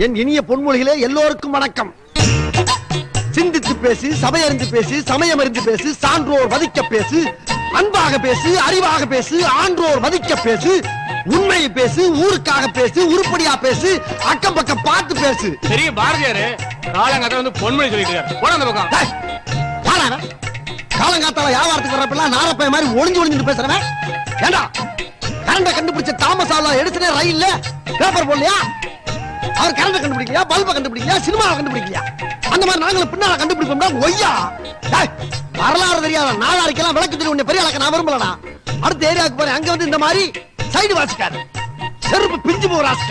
என் இனிய பொன்மொழிகளே எல்லோருக்கும் வணக்கம். சிந்தித்து பேசு, சபையறிந்து பேசு, சமயம் அறிந்து பேசு, சான்றோர் மதிக்க பேசு, அன்பாக பேசு, அறிவாக பேசு, ஆன்றோர் மதிக்க பேசு, உண்மையை பேசு, ஊருக்காக பேசு, உருப்படியா பேசு, அக்கம் பக்கம் பார்த்து பேசு. பெரிய பாரதியாரு காலங்காத்தால வந்து பொன்மொழி சொல்லிட்டு இருக்காரு. போட அந்த பக்கம். காலங்காத்தால வியாபாரத்துக்கு வர்றப்பெல்லாம் நாரப்பைய மாதிரி ஒளிஞ்சு ஒளிஞ்சு பேசுறவன் ஏண்டா கரண்ட கண்டுபிடிச்ச தாமஸ் ஆல்வா எடிசனே ரயில்ல பேப்பர் போடலையா? அவர் கரண்ட கண்டுபிடிக்கலையா, பல்ப கண்டுபிடிக்கலையா, சினிமாவை கண்டுபிடிக்கலையா? அந்த மாதிரி நாங்களும் பின்னால கண்டுபிடிப்போம். ஒய்யா வரலாறு தெரியாத நாளாரிக்கெல்லாம் விளக்கு தெரியும். உன்னை பெரிய ஆளக்க நான் விரும்பலடா. அடுத்த ஏரியாவுக்கு போறேன், அங்க வந்து இந்த மாதிரி சைடு வாசிக்காரு, செருப்பு பிஞ்சு போறாஸ்க.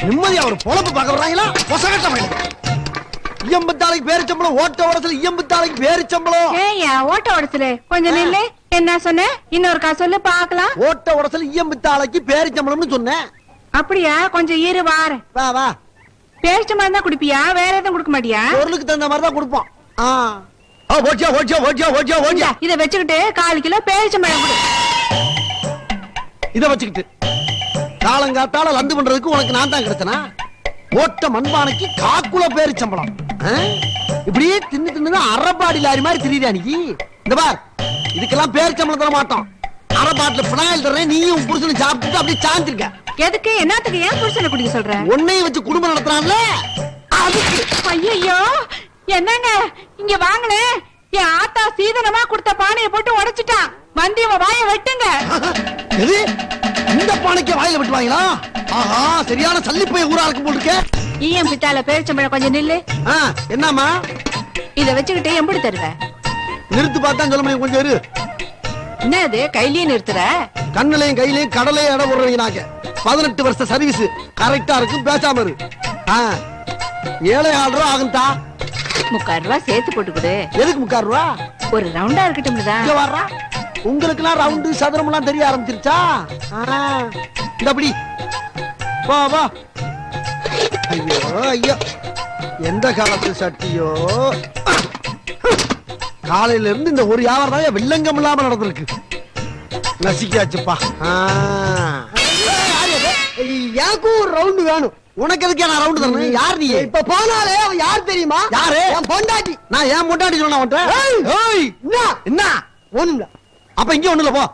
நிம்மதியா ஒரு பொழப்பு பார்க்க வர்றாங்களா? பொசகட்ட வேணும். இயம்பத்தாளைக்கு பேரிச்சம்பளம், ஓட்ட உடசல் இயம்பத்தாளைக்கு பேரிச்சம்பளம். ஏய்யா ஓட்ட உடசல் கொஞ்சம் நில்லு. என்ன சொன்ன? இன்னொரு சொல்லு பாக்கலாம். ஓட்ட உடசல் இயம்பத்தாளைக்கு பேரிச்சம்பளம்னு சொன்னேன். அப்படியா? கொஞ்சம் இரு வார. வா வா. பேரிச்சம்பளம் தான் குடிப்பியா? வேற எதுவும் குடுக்க மாட்டியா? பொருளுக்கு தகுந்த மாதிரி தான் கொடுப்போம். இத வச்சுக்கிட்டு 1/4 கிலோ பேரிச்சம்பளம் கொடு. இத வச்சுக்கிட்டு காலங்காத்தால லந்து பண்றதுக்கு உனக்கு நான் தான் கிடைச்சனா? ஓட்ட மண்பானைக்கு 1/4 கிலோ பேரிச்சம்பளம். இப்படியே தின்னு தின்னு அரபாடி லாரி மாதிரி திரியா நீ? இந்த பார், இதுக்கெல்லாம் பேரிச்சம்பளம் தர மாட்டோம். அரபாட்டில் பினாயில் தர்றேன், நீயும் புருஷனை சாப்பிட்டு அப்படியே சாந்திருக்க. எதுக்கு? என்னத்துக்கு ஏன் புருஷனை குடிக்க சொல்ற? உன்னையும் வச்சு குடும்பம் நடத்துறான்ல அதுக்கு. ஐயோ என்னங்க இங்க வாங்களே. என் ஆத்தா சீதனமா கொடுத்த பானையை போட்டு உடைச்சிட்டான். வந்து இவன் வாயை வெட்டுங்க. எது? இந்த பானைக்கு வாயில வெட்டுவாங்களா? ஆஹா, சரியான சல்லிப்பைய ஊரா இருக்கும் போல் இருக்க. ஈயம் பித்தால பேரிச்சம்பழம் கொஞ்சம் நில்லு. என்னம்மா? இத வச்சுக்கிட்டு எப்படி தருவ? நிறுத்து பார்த்தா சொல்ல முடியும். கொஞ்சம் இரு. என்ன இது கையிலேயே நிறுத்துற? கண்ணுலையும் கையிலையும் கடலையும் இடம் போடுறீங்க. நாங்க 18 வருஷ சர்வீஸ் கரெக்டா இருக்கும். பேசாம இரு. 7.5 ரூபா ஆகும்டா. 3/4 ரூபா சேர்த்து போட்டு கொடு. எதுக்கு 3/4 ரூபா? ஒரு ரவுண்டா இருக்கட்டும். இங்க வர்றா. உங்களுக்கு எல்லாம் ரவுண்டு சதுரம் எல்லாம் தெரிய ஆரம்பிச்சிருச்சா? இந்த அப்படி வா வா. ஐயோ ஐயோ, எந்த காலத்து சட்டியோ. காலையில இருந்து இந்த ஒரு வியாபாரம் தான் வில்லங்கம் இல்லாம நடந்திருக்கு. நசிக்காச்சுப்பா. எனக்கும் ஒரு ரவுண்டு வேணும். உனக்கு எதுக்கு நான் ரவுண்டு தரணும்? யார் நீ? இப்ப போனாலே அவன் யார் தெரியுமா? யாரு? என் பொண்டாட்டி. நான் ஏன் பொண்டாட்டி சொன்னா என்ன? ஒண்ணு. அப்ப இங்க ஒண்ணுல போ.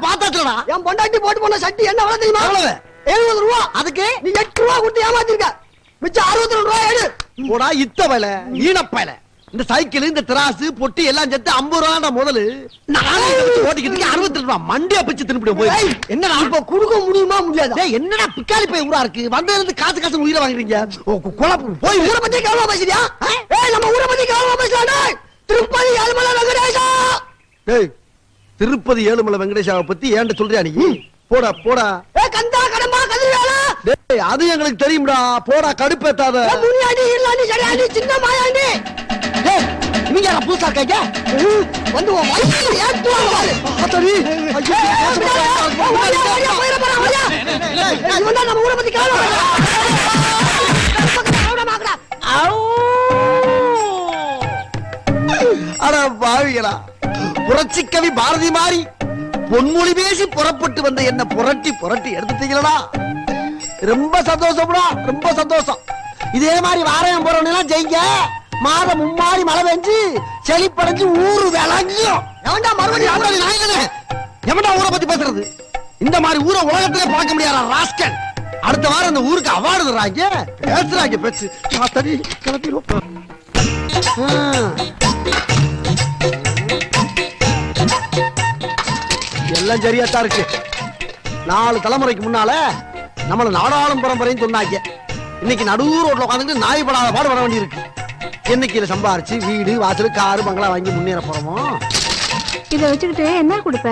பாத்தாச்சுடா. என் பொண்டாட்டி போட்டு போன சட்டி என்ன விலை தெரியுமா? 70 ரூபா. அதுக்கு நீ 8 ரூபா கொடுத்து ஏமாத்திருக்க. மிச்சம் 62 ரூபா எடு. போடா இத்த வேலை, ஈனப்பையில. இந்த சைக்கிள், இந்த திராசு, பொட்டி எல்லாம் சேர்த்து 50 ரூபா முதல்ல. நானே ஓட்டிக்கிட்டு 62 ரூபா மண்டியா பிச்சு தின்னு போய். என்னடா இப்ப கொடுக்க முடியுமா? முடியாது. என்னடா பிக்காலி போய் ஊரா இருக்கு. வந்ததுல காசு உயிரை வாங்குறீங்க. குழப்பம். போய் ஊரை பத்தி கவலை பேசுறியா? நம்ம ஊரை பத்தி கவலை பேசலாம். திருப்பதி ஏழுமலை வெங்கடேஷா. திருப்பதி ஏழுமலை வெங்கடேஷாவை பத்தி ஏன்ட சொல்றியா நீ? போடா போடா. கந்தா கடம்பா கதிரவேலா. டேய் அது எங்களுக்கு தெரியும்டா. போடா கடுப்பேத்தாத. முனியாண்டி இல்லாண்டி சரியாண்டி சின்ன மாயாண்டி. டேய் நீங்க யாரா புதுசா இருக்கீங்க? வந்து வா வயித்துல ஏத்துவாங்க பாரு. அத்தரி ஐயோ இவன் நம்ம ஊரை பத்தி கவலை பேசுறான். அட பாவிகளா, புரட்சி கவி பாரதி மாதிரி பொன்மொழி பேசி புறப்பட்டு வந்த என்ன புரட்டி புரட்டி எடுத்துட்டீங்களா? ரொம்ப சந்தோஷம்டா, ரொம்ப சந்தோஷம். இதே மாதிரி வாரம் போறவங்க ஜெயிங்க. மாதம் மும்மாரி மழை பெஞ்சு செழிப்படைஞ்சு ஊரு விளங்கியும். எவன்டா மறுபடியும் எவன்டா ஊரை பத்தி பேசுறது? இந்த மாதிரி ஊரை உலகத்திலே பார்க்க முடியாத ராஸ்கல். அடுத்த வாரம் இந்த ஊருக்கு அவார்டு தர்றாங்க. பேசுறாங்க பேச்சு. சரி கிளப்பிடுவோம். எல்லாம் சரியாத்தான் இருக்கு. 4 தலைமுறைக்கு முன்னால நம்மள நாடாளும் பரம்பரைன்னு சொன்னாங்க. இன்னைக்கு நடு ரோட்ல உட்காந்துட்டு நாய் படாத பாடு வர வேண்டி இருக்கு. என்னைக்கு இதை சம்பாரிச்சு வீடு வாசல் காரு பங்களா வாங்கி முன்னேற போறோமோ? இத வச்சுக்கிட்டு என்ன கொடுப்ப?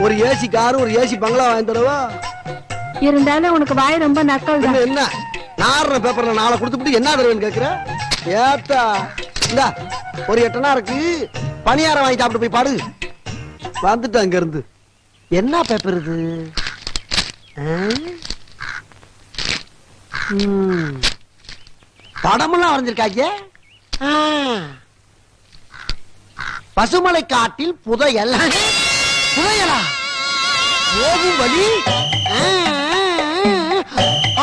ஒரு ஏசி காரு ஒரு ஏசி பங்களா வாங்கி தரவா? இருந்தாலும் உனக்கு வாய் ரொம்ப நக்கல் தான். என்ன நார்ன பேப்பர்ல 4 கொடுத்துட்டு என்ன தருவேன்னு கேக்குற? ஏத்தா இந்த ஒரு 8 அணா இருக்கு. பணியாரம் வாங்கி சாப்பிட்டு போய் பாடு. வந்துட்டு அங்க இருந்து என்ன பேப்பர் இது? படமெல்லாம் வரைஞ்சிருக்காங்க. பசுமலை காட்டில் புதையல். புதையலா? போகும் வழி.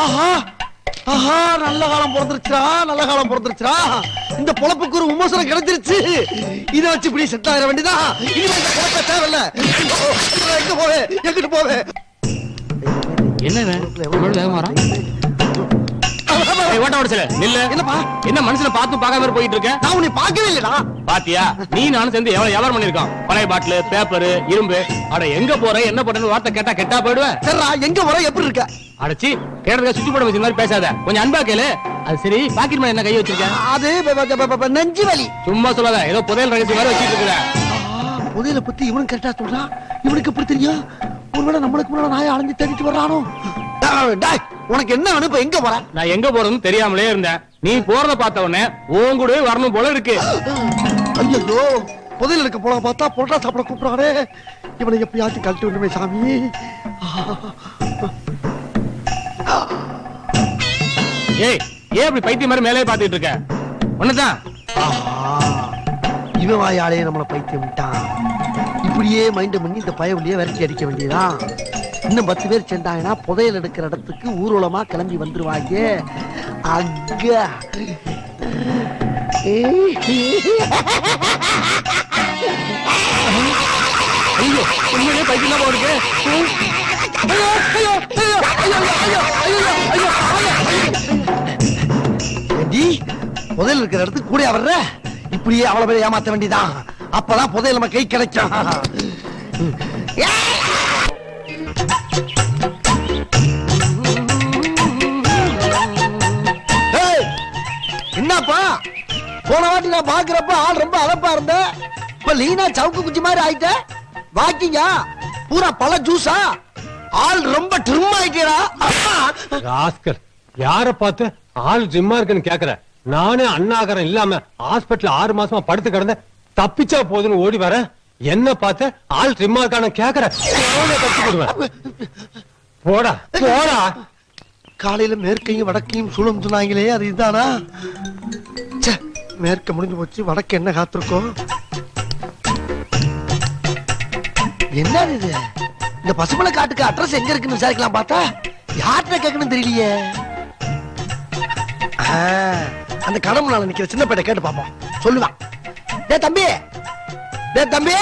ஆஹா ஆஹா, நல்ல காலம் பிறந்துருச்சுடா, நல்ல காலம் பிறந்துருச்சுடா. இந்த பொழப்புக்கு ஒரு விமர்சனம் கிடைச்சிருச்சு. இதை வச்சு இப்படி செட் ஆகிட வேண்டியதான். இனிமே இந்த பொழப்ப தேவையில்ல. எங்க போவே, எங்கிட்டு போவே? என்ன ஓட்ட ஓடச்சல நில்லு. என்னப்பா? என்ன மனுஷனை பார்த்து பார்க்காம போயிட்டு இருக்க? நான் உன்னை பார்க்கவே இல்லடா. பாத்தியா, நீ நானும் சேர்ந்து எவ்வளவு வியாபாரம் பண்ணிருக்கோம். பழைய பாட்டில், பேப்பர், இரும்பு. அட எங்க போற, என்ன பண்றன்னு வார்த்தை கேட்டா கெட்டா போயிடுவேன். சரிடா, எங்க போற, எப்படி இருக்க? அடச்சி, கேட்டதுக்கு சுத்தி போட வச்ச மாதிரி பேசாத. கொஞ்சம் அன்பா கேளு. அது சரி, பாக்கெட் மேல என்ன கை வச்சிருக்க? அது நெஞ்சு வலி. சும்மா சொல்லாத, ஏதோ புதையல் ரகசியம் மாதிரி வச்சிட்டு இருக்கிற. புதையலை பத்தி இவனும் கரெக்டா சொல்றான். இவனுக்கு எப்படி தெரியும்? ஒருவேளை நம்மளுக்கு முன்னாடி நாயை அலைஞ்சு தேடிட்டு வர்றானோ? டேய், உனக்கு என்ன வேணும்? இப்ப எங்க போற? நான் எங்க போறதுன்னு தெரியாமலே இருந்தேன். நீ போறத பார்த்த உடனே உன் கூடவே வரணும் போல இருக்கு. ஐயோ, புதையல் இருக்க போல பார்த்தா பொட்டா சாப்பிட கூப்பிடுறானே. இவனை எப்படியாச்சும் கழட்டி விடுமே சாமி. ஏய், ஏன் இப்படி பைத்தியம் மாதிரி மேலே பாத்துட்டு இருக்க? ஒண்ணுதான். இவன் வாயாலே நம்மள பைத்தியம் விட்டான். இப்படியே மைண்ட் பண்ணி இந்த பயவுலயே விரட்டி அடிக்க வேண்டியதான். இன்னும் 10 பேர் சேர்ந்தாங்கன்னா புதையல் எடுக்கிற இடத்துக்கு ஊர்வலமா கிளம்பி வந்துருவாங்க. அங்க ஐயோ, உண்மையிலே பைத்தியம் போருக்கு. புதையல் இருக்கிற இடத்துக்கு கூட வர்ற. இப்படியே அவ்வளவு பேர் ஏமாத்த வேண்டியதான். அப்பதான் புதையல் நம்ம கை கிடைக்கும். என்னப்பா, போன வாட்டி நான் பாக்குறப்ப ஆள் ரொம்ப அலப்பா இருந்த. இப்ப லீனா சவுக்கு குச்சி மாதிரி ஆயிட்ட. வாக்கிங்க பூரா பழ ஜூஸா? ஆள் ரொம்ப ட்ரிம் ஆயிட்டா. ராஸ்கல், யார பார்த்து ஆள் ஜிம்மா இருக்குன்னு கேக்குற? நானே அண்ணாகரம் இல்லாம ஹாஸ்பிட்டல் 6 மாசமா படுத்து கிடந்த, தப்பிச்சா போதுன்னு ஓடி வர. என்ன பார்த்து ஆள் ஜிம்மா இருக்கான கேக்குற? தப்பிச்சு போடுவேன். போடா போடா. காலையில மேற்கையும் வடக்கையும் சூழம் சொன்னாங்களே, அது இதுதானா? மேற்க முடிஞ்சு போச்சு, வடக்கு என்ன காத்திருக்கோம்? என்ன இது? இந்த பசுமலை காட்டுக்கு அட்ரஸ் எங்க இருக்குன்னு விசாரிக்கலாம் பார்த்தா யார்கிட்ட கேட்கணும் தெரியலையே. அந்த கடவுளால நிக்கிற சின்ன பையனை கேட்டு பாப்போம், சொல்லுவான். டே தம்பி, டே தம்பி,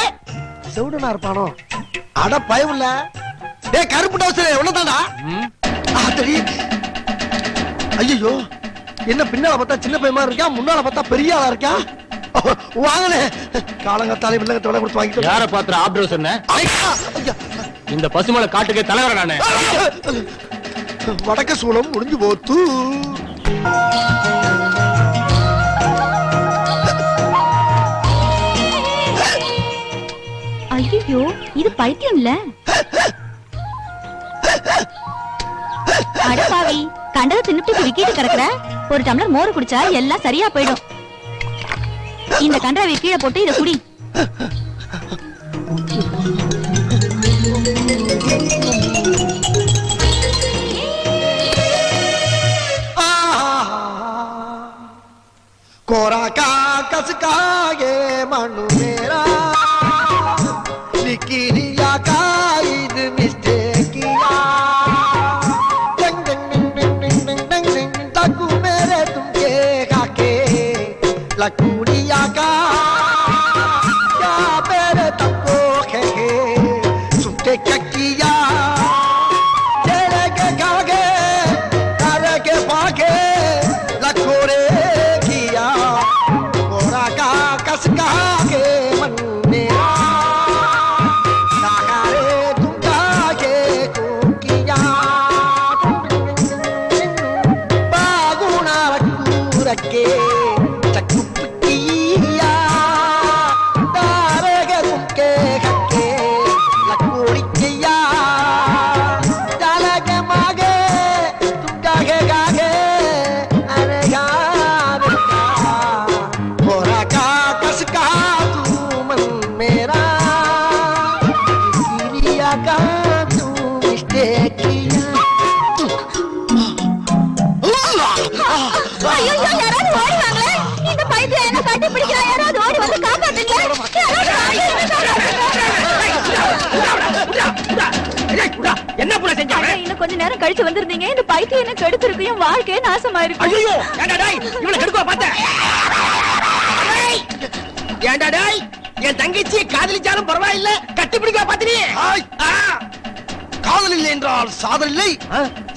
செவுடனா இருப்பானோ? அட பயவுல. டே கருப்பு டவுசரே, உன்னதாடா? ஐயோ, என்ன பின்னால பார்த்தா சின்ன பையமா இருக்கா, முன்னால பார்த்தா பெரிய ஆளா இருக்கா? வாங்கலே, காலங்கத்தாலே வில்லங்கத்தை விலை கொடுத்து வாங்கிட்டு. யார பாத்துற ஆப்டர் சொன்ன? இந்த பசுமலை காட்டுக்கே தலைவர் நானே. வடக்க சூளம் முடிஞ்சு போத்து. ஐயோ, இது பைத்தியம் இல்ல. அடப்பாவி, கண்டதை தின்னுட்டு விக்கிட்டு கிடக்குற. ஒரு டம்ளர் மோர் குடிச்சா எல்லாம் சரியா போயிடும். இந்த கண்டவை கீழே போட்டு இத குடி. कोरा कागज का ये मनु मेरा, लिखिया का ईद मिस्टेक किया। डंग डंग डंग डंग डंग डंग डंग तकु मेरे तुमके काके लकुड़िया का क्या मेरे तको खे सुटे किया। तेरे के कागे तारे के पागे लखोरे के मन मेरा साकारे तुम कागे को किया। बागुना रखू रखे चक्कू पिटिया, तारे के तुमके खक्के लकोड़ी किया। डाले के मागे तुम कागे कागे अरे गारे बोरा का யாராவது ஓடி வாங்களே. இந்த பைத்தியம் என்ன கட்டி பிடிக்கிறா? யாராவது ஓடி வந்து காப்பாத்துங்க. என்ன புள்ள அண்ணா, செஞ்சாங்க? இன்னும் கொஞ்ச நேரம் கழிச்சு வந்திருந்தீங்க இந்த பைத்தியம் என்ன கெடுத்திருக்கையும் வாழ்க்கையே நாசமா இருக்கும். ஐயோ ஏண்டா டேய் இவள கெடுக்கவா பார்த்த? டேய், ஏண்டா டேய் என் தங்கச்சி காதலிச்சாலும் பரவாயில்லை கட்டி பிடிக்கவா பார்த்த நீ? காதல் இல்லை என்றால் சாதல் இல்லை,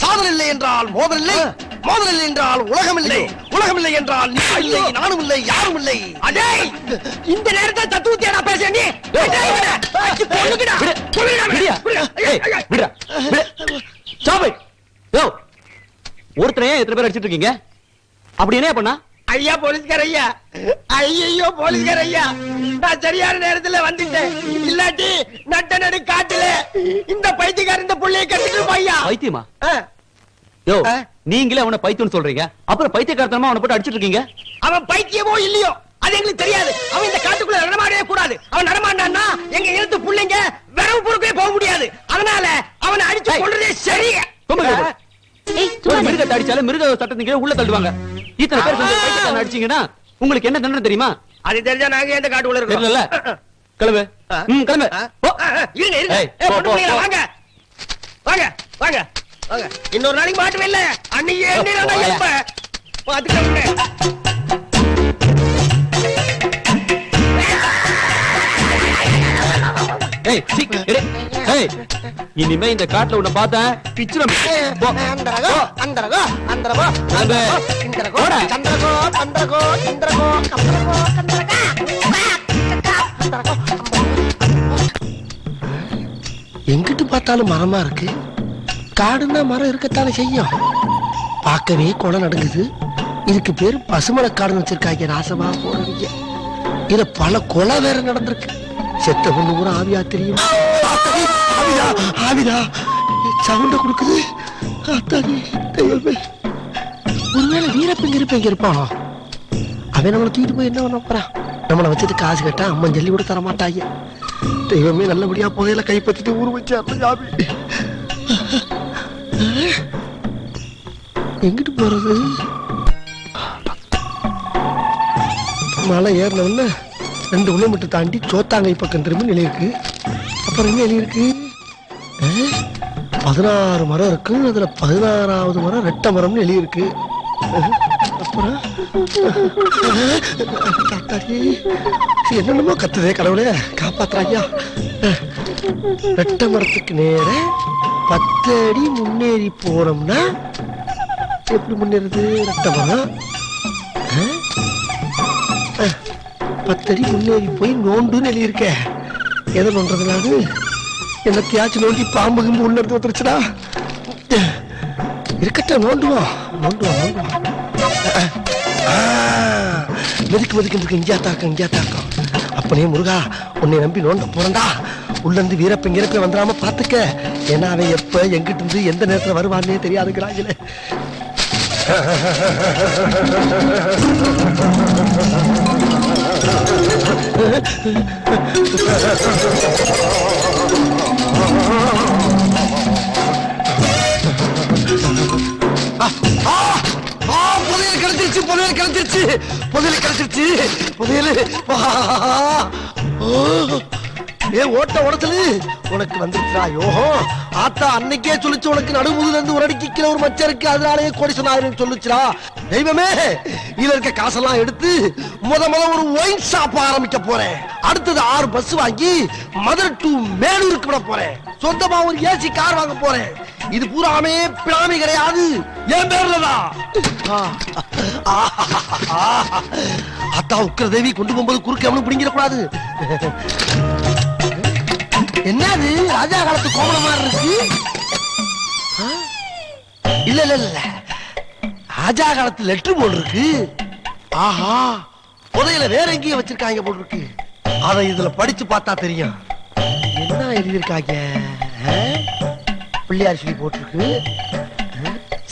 சாதல் இல்லை என்றால் மோதல் இல்லை, மோதல் இல்லை என்றால் உலகம் இல்லை, உலகம் இல்லை என்றால் நீ இல்லை, நானும் இல்லை, யாரும் இல்லை. அடே இந்த நேரத்துல தத்துவத்தையா நான் பேசுறேன் நீ? டேய் இவனை அடிச்சு கொல்லுங்கடா. கொல்லுங்கடா. ஒருத்தரையே எத்தனை பேர் அடிச்சிட்டு இருக்கீங்க? அப்படி என்ன பண்ணா? ஐயா போலீஸ்கார ஐயா, ஐயோ போலீஸ்கார ஐயா, நான் சரியான நேரத்துல வந்துட்டேன். இல்லாட்டி நட்ட நடு காட்டுல இந்த பைத்தியக்காரன் இந்த புள்ளைய கட்டிட்டு ஐயா. பைத்தியமா? யோ நீங்களே அவனை பைத்தியம்னு சொல்றீங்க, அப்புறம் பைத்தியக்காரத்தனமா அவனை போட்டு அடிச்சிட்டு இருக்கீங்க. அவன் பைத்தியமோ இல்லையோ அது எங்களுக்கு தெரியாது. அவன் இந்த காட்டுக்குள்ள நடமாடவே கூடாது. அவன் நடமாண்டான்னா எங்க இனத்து புள்ளைங்க விரவு பொறுக்கவே போக முடியாது. அதனால அவனை அடிச்சு கொள்றதே சரி. ஏய், சும்மா இரு. மிருகத்தை அடிச்சாலும் மிருக சட்டத்துக்கு உள்ள தள்ளுவாங்க. இத்தனை பேர் சேர்ந்து பைத்தியக்காரனை அடிச்சீங்கன்னா உங்களுக்கு என்ன தண்டனை தெரியுமா? அது தெரிஞ்சா நாங்க எந்த காட்டுக்குள்ள இருக்கோம்? தெரியல. கிளம்பு. கிளம்பு. இருங்க இருங்க. ஏய், ஏய், போ, பொண்ணு போ, பிள்ளைங்களா, போ. வாங்க வாங்க வாங்க வாங்க. இன்னொரு நாளைக்கு மாட்டவே இல்ல. அன்னைக்கு என்ன எப்ப பாத்துக்கோங்க. ஏய், சீ, எடு. ஏய், இனிமே இந்த காட்டுல உன்னை பார்த்தா பிச்சுரம். போ. அந்தரகோ அந்தரகோ அந்தரகோ கிளம்பு. இந்தரகோ போடா. சந்திரகோ சந்திரகோ இந்தரகோ கந்தரகோ கந்தரகா அந்தரகோ. எங்கிட்டு பார்த்தாலும் மரமா இருக்கு. காடுன்னா மரம் இருக்கத்தானே செய்யும். பார்க்கவே குளம் நடுங்குது. இதுக்கு பேரு பசுமரக்காடுன்னு வச்சிருக்காங்க. ராசமா போறீங்க. இதுல பல கொலை வேற நடந்திருக்கு. செத்த பொண்ணு கூட ஆவியா தெரியும். ஆவிதா ஆவிதா சவுண்ட கொடுக்குது. அத்தாடி தெய்வமே. ஒருவேளை வீரப்பங்க இருப்பங்க இருப்பானோ? அவன் நம்மளை தூக்கிட்டு போய் என்ன பண்ண போறான்? நம்மளை வச்சுட்டு காசு கேட்டா அம்மன் ஜல்லி கூட தர மாட்டாங்க. தெய்வமே நல்லபடியா புதையில கைப்பற்றிட்டு ஊர் வச்சு ஜாபி. எங்கிட்டு போறது? மலை ஏறினவுடனே 2 கிலோமீட்டர் தாண்டி சோத்தாங்கை பக்கம் திரும்ப நிலை இருக்கு. அப்புறம் என்ன நிலை இருக்கு? 16 மரம் இருக்கு. அதுல 16வது மரம் ரெட்டை மரம்னு எழுதி இருக்கு. அப்புறம் என்னென்னமோ கத்துதே கடவுளே, காப்பாத்துறாங்க. ரெட்டை மரத்துக்கு நேர 10 அடி முன்னேறி போனோம்னா எப்படி முன்னேறது? ரெட்டை மரம் 10 அடி முன்னேறி போய் நோண்டுன்னு எழுதியிருக்க. எதை நோன்றதுனால என்னத்தையாச்சும் நோண்டி பாம்பு கிம்பு உள்ள எடுத்து வந்துருச்சுடா. இருக்கட்டும், நோண்டுவோம் நோண்டுவோம் நோண்டுவோம். மெதுக்கு மெதுக்கு இங்கேயா தாக்கம் இங்கேயா தாக்கம். அப்பனே முருகா, உன்னை நம்பி நோண்ட போறண்டா. உள்ள இருந்து வீரப்ப இறப்ப வந்துடாம பாத்துக்க. ஏன்னா அவன் எப்ப எங்கிட்டு இருந்து எந்த நேரத்துல வருவான்னே தெரியாதுங்கிறாங்களே. புதையல் கிடைச்சிருச்சு, புதையல் கிடைச்சிருச்சு, புதையல் கிடைச்சிருச்சு, புதையல். ஏ ஓட்ட உடச்சலு உனக்கு வந்துருச்சா? யோகம் ஆத்தா அன்னைக்கே சொல்லிச்சு உனக்கு நடுமுதுல இருந்து ஒரு அடிக்கு கீழே ஒரு மச்சம் இருக்கு, அதனாலேயே கோடிசன் ஆயிரம் சொல்லுச்சுடா. தெய்வமே, இதுல இருக்க காசெல்லாம் எடுத்து முத ஒரு ஒயின் ஷாப் ஆரம்பிக்க போறேன். அடுத்தது 6 பஸ் வாங்கி மதுரை டு மேலூருக்கு விட போறேன். சொந்தமா ஒரு ஏசி கார் வாங்க போறேன். இது பூராமே பிளாமி கிடையாது, என் பேர்லதான். அத்தா உக்கிர தேவி கொண்டு போகும்போது குறுக்க எவனும் பிடிங்கிடக்கூடாது. என்னது ராஜா காலத்து கோமணம் மாதிரி இருக்கு? இல்ல இல்ல இல்ல, ராஜா காலத்து லெட்டர் போல் இருக்கு. ஆஹா, புதையில வேற எங்கேயும் வச்சிருக்காங்க போல் இருக்கு. அதை இதுல படிச்சு பார்த்தா தெரியும். என்ன எழுதியிருக்காங்க? பிள்ளையார் சொல்லி போட்டிருக்கு.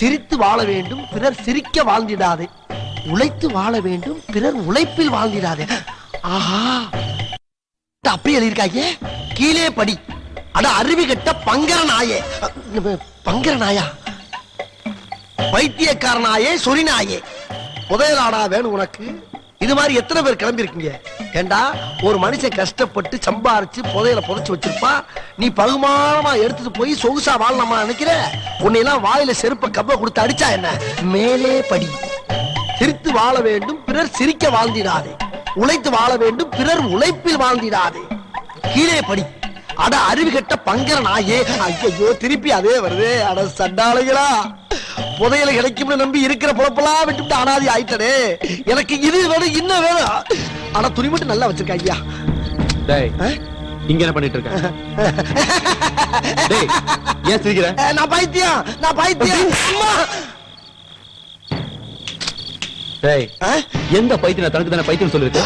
சிரித்து வாழ வேண்டும் பிறர் சிரிக்க வாழ்ந்திடாதே, உழைத்து வாழ வேண்டும் பிறர் உழைப்பில் வாழ்ந்திடாதே. ஆஹா, அப்படியே எழுதியிருக்காங்க. கீழே படி. அட அருவி கட்ட பங்கர நாயே. பங்கர நாயா? பைத்தியக்கார நாயே, சொரி நாயே. புதையலாடா வேணும் உனக்கு? இது இது மாதிரி எத்தனை பேர் கிளம்பி இருக்கீங்க? ஏண்டா ஒரு மனுஷன் கஷ்டப்பட்டு சம்பாரிச்சு புதையல புதைச்சு வச்சிருப்பா, நீ பகுமானமா எடுத்துட்டு போய் சொகுசா வாழலாமா நினைக்கிற? உன்னையெல்லாம் வாயில செருப்ப கப்ப கொடுத்து அடிச்சா என்ன? மேலே படி. சிரித்து வாழ வேண்டும், பிறர் சிரிக்க வாழ்ந்திடாதே. உழைத்து வாழ வேண்டும், பிறர் உழைப்பில் வாழ்ந்திடாதே. கீழே படி. அட அறிவு கெட்ட பங்கர நாயே. ஐயோ திருப்பி அதே வருது. அட சண்டாளைகளா, புதையல கிடைக்கும்னு நம்பி இருக்கிற பொழப்பெல்லாம் விட்டுவிட்டு அனாதி ஆயிட்டனே. எனக்கு இது வேணும், இன்னும் வேணும். ஆனா துணி மட்டும் நல்லா வச்சிருக்க ஐயா. டேய், இங்க என்ன பண்ணிட்டு இருக்க? டேய், ஏன் சிரிக்கிற? நான் பைத்தியம், நான் பைத்தியம். அம்மா. டேய், எந்த பைத்தியம் தனக்கு தானே பைத்தியம் சொல்லிருக்கு?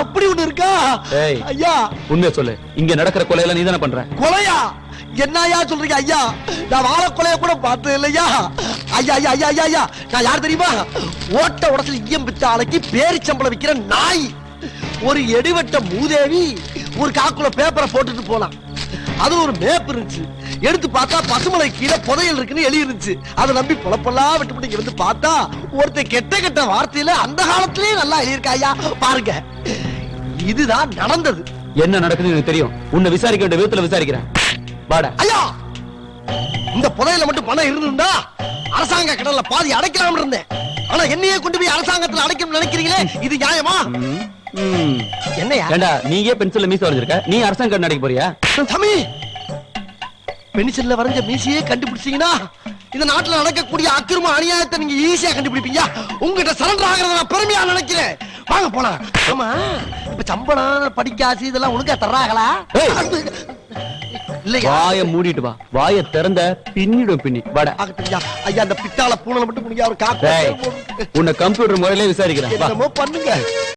அப்படி ஒண்ணு இருக்கா? டேய், ஐயா உண்மையை சொல்லு. இங்க நடக்கிற கொலையெல்லாம் நீ தானே பண்ற? கொலையா? என்னையா சொல்றீங்க ஐயா? நான் வாழ கொலைய கூட பார்த்தது இல்லையா ஐயா. ஐயா ஐயா ஐயா ஐயா, நான் யார் தெரியுமா? ஓட்ட உடத்துல ஈயம் பித்த ஆளைக்கு பேரிச்சம்பளம் விக்கிற நாய். ஒரு எடுவட்ட மூதேவி ஒரு காக்குள்ள பேப்பரை போட்டுட்டு போலாம். அது ஒரு மேப் இருந்துச்சு. எடுத்து பார்த்தா பசுமலை கீழே புதையல் இருக்குன்னு எழுதி இருந்துச்சு. அதை நம்பி பொழப்பெல்லாம் விட்டு இங்க வந்து பார்த்தா ஒருத்தர் கெட்ட கெட்ட வார்த்தையில அந்த காலத்திலேயே நல்லா எழுதியிருக்கா ஐயா. பாருங்க, இதுதான் நடந்தது. என்ன நடக்குதுன்னு எனக்கு தெரியும். உன்னை விசாரிக்க வேண்டிய விதத்துல விசாரிக்கிறேன். வாடா. ஐயா, இந்த புதையல மட்டும் பணம் இருந்திருந்தா அரசாங்க கடல்ல பாதி அடைக்கலாம் இருந்தேன். ஆனா என்னையே கொண்டு போய் அரசாங்கத்துல அடைக்கணும்னு நினைக்கிறீங்களே, இது நியாயமா? என்னையா? ஏண்டா, நீயே பென்சில்ல மீச வரைஞ்சிருக்க, நீ அரசாங்க கடன் அடைக்க போறியா? சாமி, பென்சில்ல வரைஞ்ச மீசையே கண்டுபிடிச்சீங்கன்னா இந்த நாட்டுல நடக்கக்கூடிய அக்கிரம அநியாயத்தை நீங்க ஈஸியா கண்டுபிடிப்பீங்க. உங்ககிட்ட சரண்டர் ஆகிறத நான் பெருமையா நினைக்கிறேன். வாங்க போலாம். ஆமா, இப்ப சம்பளம் படிக்காசு இதெல்லாம் ஒழுங்கா தர்றாங்களா? இல்லையா? வாய மூடிட்டு வா. வாய திறந்த பின்னிடும் பின்னி. வாடா. ஐயா, அந்த பித்தாள பூனை மட்டும் முடியாது. உன்னை கம்ப்யூட்டர் முறையிலே விசாரிக்கிறேன். என்னமோ பண்ணுங்க.